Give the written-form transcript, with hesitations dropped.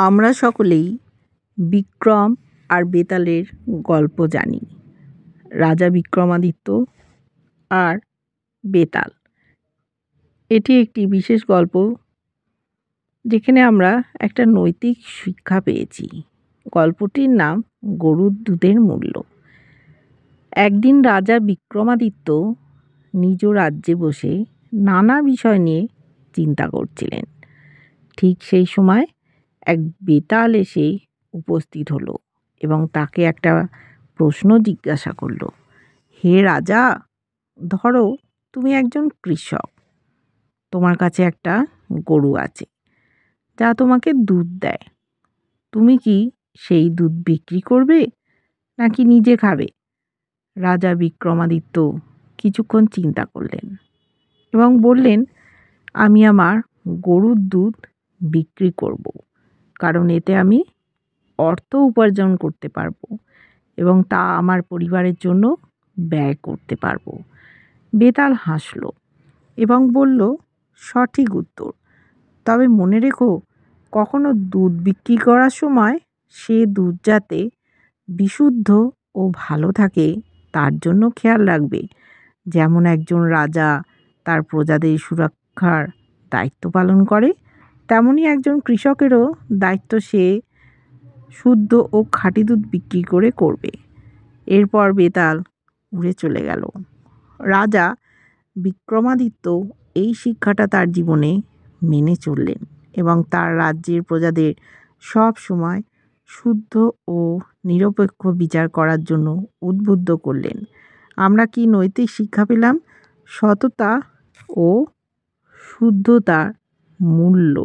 আমরা সকলেই বিক্রম আর বেতালের গল্প জানি। রাজা বিক্রমাদিত্য আর বেতাল। এটি একটি বিশেষ গল্প যেখানে আমরা একটা নৈতিক শিক্ষা পেয়েছি। গল্পটির নাম গরুর দুধের মূল্য। একদিন রাজা বিক্রমাদিত্য নিজ রাজ্যে বসে নানা বিষয় নিয়ে চিন্তা করছিলেন। ঠিক সেই সময় এক বেতাল এসে উপস্থিত হলো এবং তাকে একটা প্রশ্ন জিজ্ঞাসা করলো। হে রাজা, ধরো তুমি একজন কৃষক, তোমার কাছে একটা গরু আছে যা তোমাকে দুধ দেয়। তুমি কি সেই দুধ বিক্রি করবে নাকি নিজে খাবে? রাজা বিক্রমাদিত্য কিছুক্ষণ চিন্তা করলেন এবং বললেন, আমি আমার গরুর দুধ বিক্রি করব, কারণ এতে আমি অর্থ উপার্জন করতে পারবো এবং তা আমার পরিবারের জন্য ব্যয় করতে পারবো। বেতাল হাসল এবং বলল, সঠিক উত্তর। তবে মনে রেখো, কখনো দুধ বিক্রি করার সময় সে দুধ যাতে বিশুদ্ধ ও ভালো থাকে তার জন্য খেয়াল রাখবে। যেমন একজন রাজা তার প্রজাদের সুরক্ষার দায়িত্ব পালন করে, তেমনি একজন কৃষকেরও দায়িত্ব সে শুদ্ধ ও খাঁটি দুধ বিক্রি করে করবে। এরপর বেতাল উড়ে চলে গেল। রাজা বিক্রমাদিত্য এই শিক্ষাটা তার জীবনে মেনে চললেন এবং তার রাজ্যের প্রজাদের সব সময় শুদ্ধ ও নিরপেক্ষ বিচার করার জন্য উদ্বুদ্ধ করলেন। আমরা কি নৈতিক শিক্ষা পেলাম? সততা ও শুদ্ধতার মূল্য।